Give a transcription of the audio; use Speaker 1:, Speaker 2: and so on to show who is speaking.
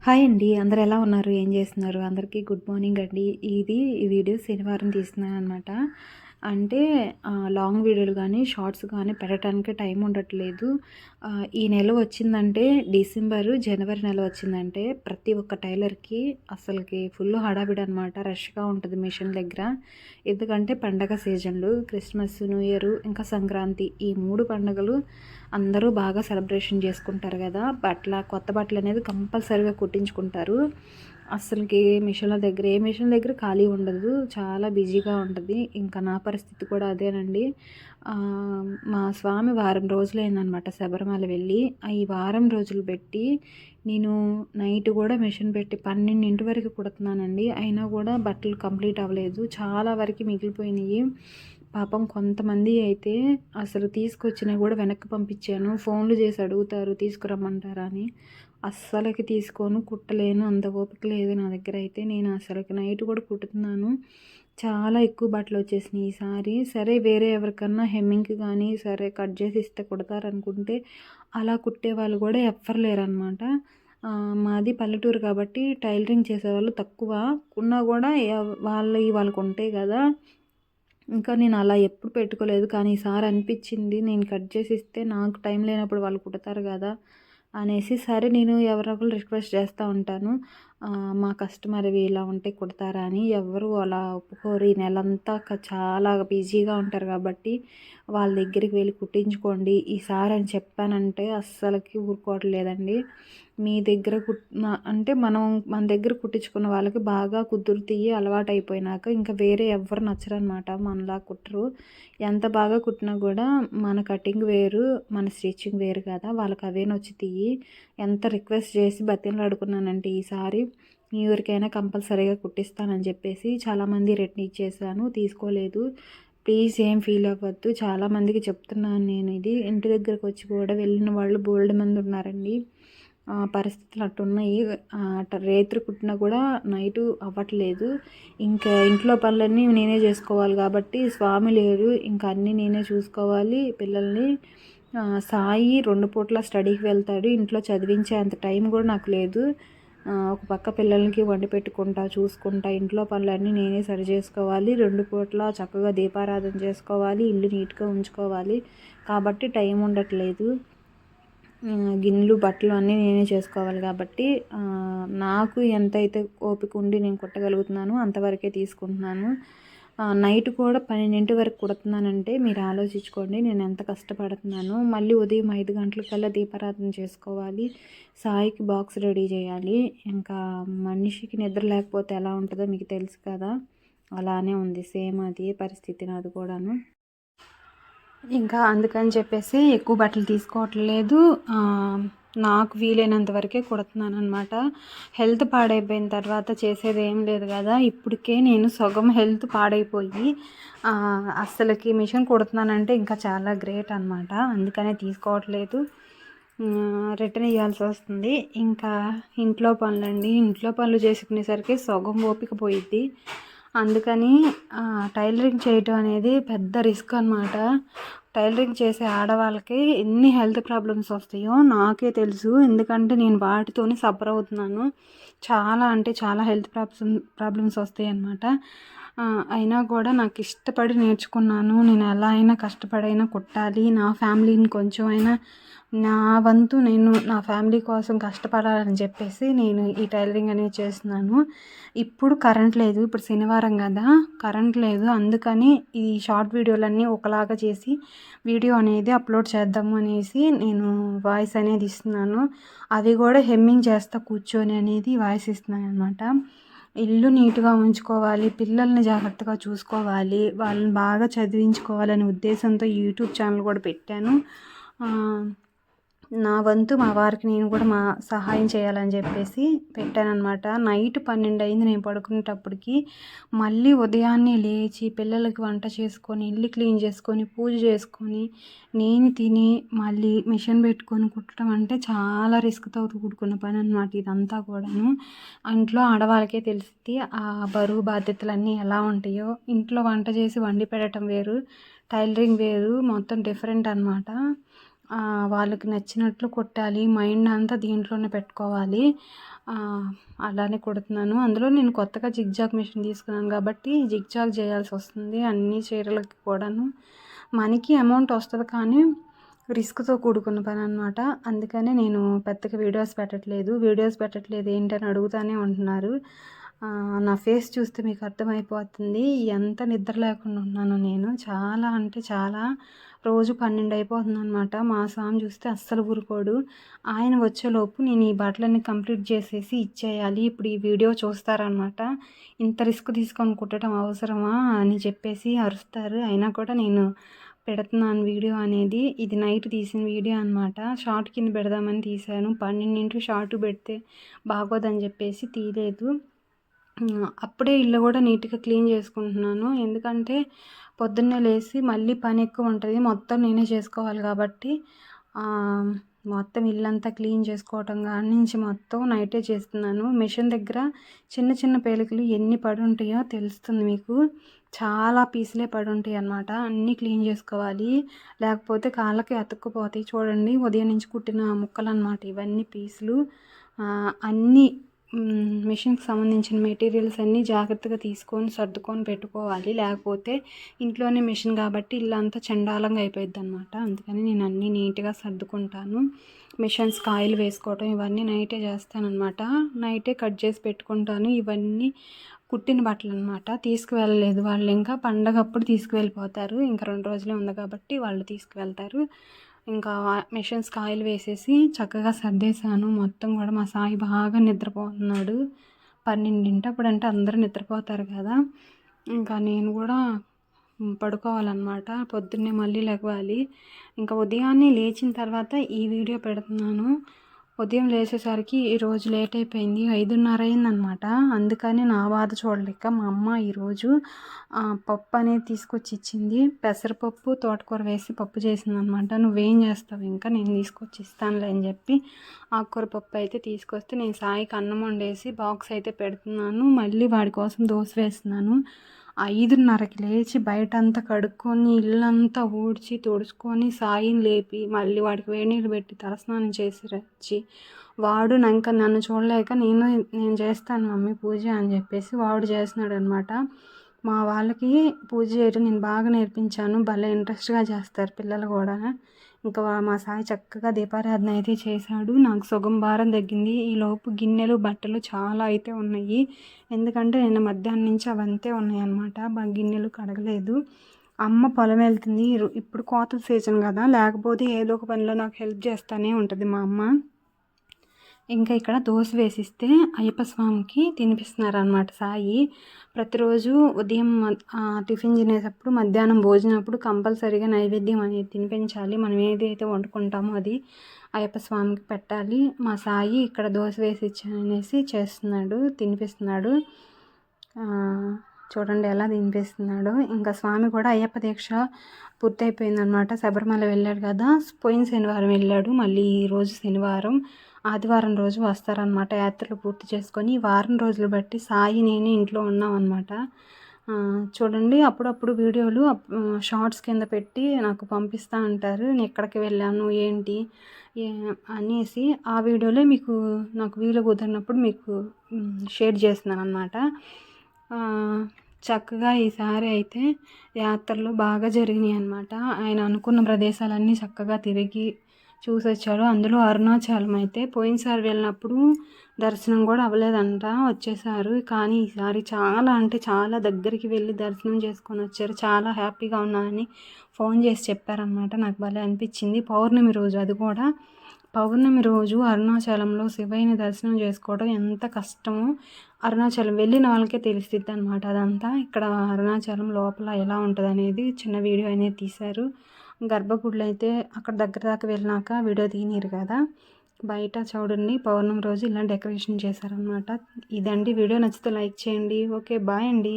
Speaker 1: Hi అండి. అందరూ ఎలా ఉన్నారు? ఏం చేస్తున్నారు? అందరికీ గుడ్ మార్నింగ్ అండి. ఈ వీడియో శనివారం తీస్తున్నాననమాట. అంటే లాంగ్ వీడియోలు గానీ, షార్ట్స్ గానీ పెట్టడానికి టైం ఉండట్లేదు. ఈ నెల వచ్చిందంటే జనవరి నెల వచ్చిందంటే ప్రతి ఒక్క టైలర్‌కి అసలకి ఫుల్ హడావిడనమాట. రష్‌గా ఉంటది మిషన్ దగ్గర. ఎందుకంటే పండగ సీజన్‌లు క్రిస్మస్, న్యూ ఇయర్, ఇంకా సంక్రాంతి ఈ 3 పండుగలు అందరూ బాగా సెలబ్రేషన్ చేసుకుంటారు కదా! కొత్త బట్టలనేది కంపల్సరీగా కుట్టించుకుంటారు. అస్సలకి ఏ మిషన్ దగ్గర ఖాళీ ఉండదు. చాలా బిజీగా ఉంటది. ఇంకా నా పరిస్థితి కూడా అదేనండి. మా స్వామి వారం రోజులయిందనమాట శబరిమల వెళ్ళి. ఈ వారం రోజులు పెట్టి నేను నైట్ కూడా మిషన్ పెట్టి 12 వరకు కుడుతున్నానండి. అయినా కూడా బట్టలు కంప్లీట్ అవ్వలేదు. చాలా వరకు మిగిలిపోయినాయి. పాపం కొంతమంది అయితే అసలు తీసుకొచ్చినవి కూడా వెనక్కి పంపించాను. ఫోన్లు చేసి అడుగుతారు తీసుకురమ్మంటారా అని. అస్సలకి తీసుకోను, కుట్టలేను. అంత ఓపిక లేదు నా దగ్గర అయితే. నేను అసలకి నైట్ కూడా కుట్టుతున్నాను. చాలా ఎక్కువ బట్టలు వచ్చేసినాయి ఈసారి. సరే వేరే ఎవరికన్నా హెమ్మింగ్‌కి కానీ సరే కట్ చేసి ఇస్తే కుడతారనుకుంటే అలా కుట్టేవాళ్ళు కూడా ఎవ్వరు లేరనమాట. మాది పల్లెటూరు కాబట్టి టైలరింగ్ చేసేవాళ్ళు తక్కువ. ఉన్నా కూడా వాళ్ళకి ఉంటాయి కదా! ఇంకా నేను అలా ఎప్పుడు పెట్టుకోలేదు. కానీ ఈసారి అనిపించింది నేను కట్ చేసి ఇస్తే నాకు టైం లేనప్పుడు వాళ్ళు కుడతారు కదా అనేసి, సరే నేను ఎవరో ఒకళ్ళు రిక్వెస్ట్ చేస్తూ ఉంటాను. మా కస్టమర్‌వి ఇలా ఉంటే కుడతారా అని. ఎవ్వరు అలా ఒప్పుకోరు. ఈ నెలంతా చాలా బిజీగా ఉంటారు కాబట్టి వాళ్ళ దగ్గరికి వెళ్ళి కుట్టించుకోండి ఈసారి అని చెప్పానంటే అస్సలకి ఊరుకోవట్లేదండి. మీ దగ్గర అంటే మన దగ్గర కుట్టించుకున్న వాళ్ళకి బాగా కుదురుతాయి. అలవాటైపోయినాక ఇంకా వేరే ఎవ్వరు నచ్చరనమాట. మనలా కుట్టరు. ఎంత బాగా కుట్టినా కూడా మన కటింగ్ వేరు, మన స్టిచ్చింగ్ వేరు కదా! వాళ్ళకి అవే నచ్చుతాయి. ఎంత రిక్వెస్ట్ చేసి బతిమలాడుకున్నానంటే ఈసారి న్యూ ఇయర్‌కైనా కంపల్సరీగా కుట్టిస్తానని చెప్పేసి చాలామంది రిటర్న్ ఇచ్చేసాను. తీసుకోలేదు. ప్లీజ్ ఏం ఫీల్ అవ్వద్దు. చాలామందికి చెప్తున్నాను నేను ఇది. ఇంటి దగ్గరకు వచ్చి కూడా వెళ్ళిన వాళ్ళు బోలెడు మంది ఉన్నారండి. పరిస్థితులు అట్టున్నాయి. రేత్రి కుట్టినా కూడా నైటు అవ్వట్లేదు. ఇంకా ఇంట్లో పనులన్నీ నేనే చేసుకోవాలి కాబట్టి స్వామి లేరు. ఇంకా అన్నీ నేనే చూసుకోవాలి పిల్లల్ని. సాయి 2 పూటలా స్టడీకి వెళ్తాడు. ఇంట్లో చదివించే అంత టైం కూడా నాకు లేదు. ఒక పక్క పిల్లలకి వండి పెట్టుకుంటా, చూసుకుంటా, ఇంట్లో పనులన్నీ నేనే సరి చేసుకోవాలి. 2 పూటలా చక్కగా దీపారాధన చేసుకోవాలి. ఇల్లు నీట్‌గా ఉంచుకోవాలి. కాబట్టి టైం ఉండట్లేదు. గిన్నెలు, బట్టలు అన్నీ నేనే చేసుకోవాలి కాబట్టి నాకు ఎంతైతే ఓపిక ఉండి నేను కుట్టగలుగుతున్నానో అంతవరకే తీసుకుంటున్నాను. నైట్ కూడా 12 వరకు కుడుతున్నానంటే మీరు ఆలోచించుకోండి నేను ఎంత కష్టపడుతున్నానో. మళ్ళీ ఉదయం 5 గంటలకల్లా దీపారాధన చేసుకోవాలి. సాయికి బాక్స్ రెడీ చేయాలి. ఇంకా మనిషికి నిద్ర లేకపోతే ఎలా ఉంటుందో మీకు తెలుసు కదా! అలానే ఉంది. సేమ్ అదే పరిస్థితి నాది కూడాను. ఇంకా అందుకని చెప్పేసి ఎక్కువ బట్టలు తీసుకోవట్లేదు. నాకు వీలైనంత వరకే కుడుతున్నాననమాట. హెల్త్ పాడైపోయిన తర్వాత చేసేదేం లేదు కదా! ఇప్పటికే నేను సగం హెల్త్ పాడైపోయి అస్సలకి మిషన్ కుడుతున్నానంటే ఇంకా చాలా గ్రేట్ అనమాట. అందుకనే తీసుకోవట్లేదు. రిటర్న్ ఇయ్యాల్సి వస్తుంది. ఇంకా ఇంట్లో పనులండి. ఇంట్లో పనులు చేసుకునేసరికి సగం ఓపిక పోయిద్ది. అందుకని టైలరింగ్ చేయటం అనేది పెద్ద రిస్క్ అనమాట. టైలరింగ్ చేసే ఆడవాళ్ళకి ఎన్ని హెల్త్ ప్రాబ్లమ్స్ వస్తాయో నాకే తెలుసు. ఎందుకంటే నేను వాటితోనే సఫర్ అవుతున్నాను. చాలా అంటే చాలా హెల్త్ ప్రాబ్లమ్స్ వస్తాయి అన్నమాట. అయినా కూడా నాకు ఇష్టపడి నేర్చుకున్నాను. నేను ఎలా అయినా కష్టపడైనా కుట్టాలి. నా ఫ్యామిలీని కొంచెం అయినా నా వంతు నేను నా ఫ్యామిలీ కోసం కష్టపడాలని చెప్పేసి నేను ఈ టైలరింగ్ అనేది చేస్తున్నాను. ఇప్పుడు కరెంట్ లేదు. ఇప్పుడు శనివారం కదా! కరెంట్ లేదు. అందుకని ఈ షార్ట్ వీడియోలన్నీ ఒకలాగా చేసి వీడియో అనేది అప్లోడ్ చేద్దాము అనేసి నేను వాయిస్ అనేది ఇస్తున్నాను. అది కూడా హెమ్మింగ్ చేస్తా కూర్చొని అనేది వాయిస్ ఇస్తున్నాను అనమాట. ఇల్లు నీట్‌గా ఉంచుకోవాలి. పిల్లల్ని జాగ్రత్తగా చూసుకోవాలి. వాళ్ళని బాగా చదివించుకోవాలనే ఉద్దేశంతో యూట్యూబ్ ఛానల్ కూడా పెట్టాను. నా వంతు మా వారికి నేను కూడా సహాయం చేయాలని చెప్పేసి పెట్టాననమాట. నైట్ 12 అయింది నేను పడుకునేటప్పటికి. మళ్ళీ ఉదయాన్నే లేచి పిల్లలకి వంట చేసుకొని, ఇల్లు క్లీన్ చేసుకొని, పూజ చేసుకొని, నేను తిని మళ్ళీ మిషన్ పెట్టుకొని కుట్టడం అంటే చాలా రిస్క్‌తో కూడుకున్న పని అనమాట ఇదంతా కూడాను. ఇంట్లో ఆడవాళ్ళకే తెలిసిద్ది ఆ బరువు బాధ్యతలన్నీ ఎలా ఉంటాయో. ఇంట్లో వంట చేసి వండి పెట్టడం వేరు, టైలరింగ్ వేరు, మొత్తం డిఫరెంట్ అనమాట. వాళ్ళకి నచ్చినట్లు కుట్టాలి. మైండ్ అంతా దీంట్లోనే పెట్టుకోవాలి. అలానే కుడుతున్నాను. అందులో నేను కొత్తగా జిగ్‌జాగ్ మిషన్ తీసుకున్నాను కాబట్టి జిగ్‌జాగ్ చేయాల్సొస్తుంది అన్ని చీరలకి కూడాను. మనకి అమౌంట్ వస్తది కానీ రిస్క్‌తో కూడుకున్న పననమాట. అందుకనే నేను పెద్దగా వీడియోస్ పెట్టట్లేదు ఏంటని అడుగుతానే ఉంటున్నారు. నా ఫేస్ చూస్తే మీకు అర్థమైపోతుంది. ఎంత నిద్ర లేకుండా ఉన్నానో నేను. చాలా అంటే చాలా రోజు 12 అయిపోతుందనమాట. మా స్వామి చూస్తే అస్సలు ఊరుకోడు. ఆయన వచ్చేలోపు నేను ఈ బట్టలన్నీ కంప్లీట్ చేసేసి ఇచ్చేయాలి. ఇప్పుడు ఈ వీడియో చూస్తారనమాట. ఇంత రిస్క్ తీసుకొని కుట్టడం అవసరమా అని చెప్పేసి అరుస్తారు. అయినా కూడా నేను పెడుతున్నాను వీడియో అనేది. ఇది నైట్ తీసిన వీడియో అనమాట. షార్ట్ కింద పెడదామని తీశాను. 12 షార్ట్ పెడితే బాగోదని చెప్పేసి తీయలేదు. అప్పుడే ఇల్లు కూడా నీట్‌గా క్లీన్ చేసుకుంటున్నాను. ఎందుకంటే పొద్దున్నే లేసి మళ్ళీ పని ఎక్కువ ఉంటుంది. మొత్తం నేనే చేసుకోవాలి కాబట్టి మొత్తం ఇల్లంతా క్లీన్ చేసుకోవటం కాడి నుంచి మొత్తం నైటే చేస్తున్నాను. మిషన్ దగ్గర చిన్న చిన్న పేలికలు ఎన్ని పడి ఉంటాయో తెలుస్తుంది మీకు. చాలా పీసులే పడి ఉంటాయి అన్నమాట. అన్నీ క్లీన్ చేసుకోవాలి. లేకపోతే కాళ్ళకి అతుక్కుపోతాయి. చూడండి ఉదయం నుంచి కుట్టిన ముక్కలు అన్నమాట ఇవన్నీ పీసులు. అన్నీ మిషన్కి సంబంధించిన మెటీరియల్స్ అన్నీ జాగ్రత్తగా తీసుకొని సర్దుకొని పెట్టుకోవాలి. లేకపోతే ఇంట్లోనే మిషన్ కాబట్టి ఇల్లంతా చెండాలంగా అయిపోయిద్ది అనమాట. అందుకని నేను అన్నీ నీట్గా సర్దుకుంటాను. మిషన్స్కి ఆయిల్ వేసుకోవటం ఇవన్నీ నైటే చేస్తానన్నమాట. నైటే కట్ చేసి పెట్టుకుంటాను. ఇవన్నీ కుట్టిన బట్టలు అనమాట. తీసుకువెళ్ళలేదు వాళ్ళు, ఇంకా పండగప్పుడు తీసుకువెళ్ళిపోతారు. ఇంకా 2 రోజులే ఉంది కాబట్టి వాళ్ళు తీసుకువెళ్తారు. ఇంకా మిషన్స్కి ఆయిల్ వేసేసి చక్కగా సర్దేశాను మొత్తం కూడా. మా సాయి బాగా నిద్రపోతున్నాడు. 12 అప్పుడంటే అందరూ నిద్రపోతారు కదా. ఇంకా నేను కూడా పడుకోవాలన్నమాట. పొద్దున్నే మళ్ళీ లెగవాలి. ఇంకా ఉదయాన్నే లేచిన తర్వాత ఈ వీడియో పెడుతున్నాను. ఉదయం లేచేసరికి ఈరోజు లేట్ అయిపోయింది. 5:30 అయిందనమాట. అందుకని నా బాధ చూడలేక మా అమ్మ ఈరోజు పప్పు అనేది తీసుకొచ్చి ఇచ్చింది. పెసరపప్పు తోటకూర వేసి పప్పు చేసిందనమాట. నువ్వేం చేస్తావు ఇంకా, నేను తీసుకొచ్చి ఇస్తానులే అని చెప్పి ఆకుకూర పప్పు అయితే తీసుకొస్తే నేను సాయికి అన్నం వండేసి బాక్స్ అయితే పెడుతున్నాను. మళ్ళీ వాడి కోసం దోశ వేస్తున్నాను. 5:30కి లేచి బయటంతా కడుక్కొని ఇల్లంతా ఊడ్చి తుడుచుకొని సాయిని లేపి మళ్ళీ వాడికి వేడి నీళ్ళు పెట్టి తలస్నానం చేసి వచ్చి వాడు ఇంకా నన్ను చూడలేక నేను చేస్తాను మమ్మీ పూజ అని చెప్పేసి వాడు చేస్తున్నాడు అనమాట. మా వాళ్ళకి పూజ చేయడం నేను బాగా నేర్పించాను. భలే ఇంట్రెస్ట్గా చేస్తారు పిల్లలు కూడా. ఇంకా మా సాయి చక్కగా దీపారాధన అయితే చేశాడు. నాకు సగం భారం తగ్గింది. ఈలోపు గిన్నెలు బట్టలు చాలా అయితే ఉన్నాయి. ఎందుకంటే నిన్న మధ్యాహ్నం నుంచి అవంతే ఉన్నాయి అన్నమాట. గిన్నెలు కడగలేదు. అమ్మ పొలం వెళ్తుంది. ఇప్పుడు కోతల సీజన్ కదా, లేకపోతే ఏదో ఒక పనిలో నాకు హెల్ప్ చేస్తూనే ఉంటుంది మా అమ్మ. ఇంకా ఇక్కడ దోశ వేసిస్తే అయ్యప్ప స్వామికి తినిపిస్తున్నారనమాట సాయి. ప్రతిరోజు ఉదయం టిఫిన్ తినేటప్పుడు మధ్యాహ్నం భోజనప్పుడు కంపల్సరీగా నైవేద్యం అనేది తినిపించాలి. మనం ఏదైతే వండుకుంటామో అది అయ్యప్ప స్వామికి పెట్టాలి. మా సాయి ఇక్కడ దోశ వేసి ఇచ్చాననేసి తినిపిస్తున్నాడు. చూడండి ఎలా తినిపిస్తున్నాడు. ఇంకా స్వామి కూడా అయ్యప్ప దీక్ష పూర్తయిపోయిందనమాట. శబరిమల వెళ్ళాడు కదా, పోయిన శనివారం వెళ్ళాడు. మళ్ళీ ఈరోజు శనివారం, ఆదివారం రోజు వస్తారనమాట. యాత్రలు పూర్తి చేసుకొని వారం రోజులు బట్టి సాయి నేను ఇంట్లో ఉన్నాం అనమాట. చూడండి అప్పుడప్పుడు వీడియోలు షార్ట్స్ కింద పెట్టి నాకు పంపిస్తూ ఉంటారు. నేను ఎక్కడికి వెళ్ళాను ఏంటి అనేసి ఆ వీడియోలే మీకు నాకు వీలు కుదిరినప్పుడు మీకు షేర్ చేస్తున్నాను అనమాట. చక్కగా ఈసారి అయితే యాత్రలు బాగా జరిగినాయి అన్నమాట. ఆయన అనుకున్న ప్రదేశాలన్నీ చక్కగా తిరిగి చూసి వచ్చాడు. అందులో అరుణాచలం అయితే పోయినసారి వెళ్ళినప్పుడు దర్శనం కూడా అవ్వలేదంట, వచ్చేసారు. కానీ ఈసారి చాలా అంటే చాలా దగ్గరికి వెళ్ళి దర్శనం చేసుకొని వచ్చారు. చాలా హ్యాపీగా ఉన్నానని ఫోన్ చేసి చెప్పారనమాట. నాకు భలే అనిపించింది. పౌర్ణమి రోజు, అది కూడా పౌర్ణమి రోజు అరుణాచలంలో శివయ్యని దర్శనం చేసుకోవడం ఎంత కష్టమో అరుణాచలం వెళ్ళిన వాళ్ళకే తెలిసిద్ది అనమాట అదంతా. ఇక్కడ అరుణాచలం లోపల ఎలా ఉంటుంది అనేది చిన్న వీడియో అనేది తీశారు. గర్భగుడిలో అయితే అక్కడ దగ్గర దాకా వెళ్ళినాక వీడియో తీయనిరు కదా. బయట చూడండి పౌర్ణమి రోజు ఇలా డెకరేషన్ చేశారనమాట. ఇదండి వీడియో. నచ్చితే లైక్ చేయండి. ఓకే బాయ్ అండి.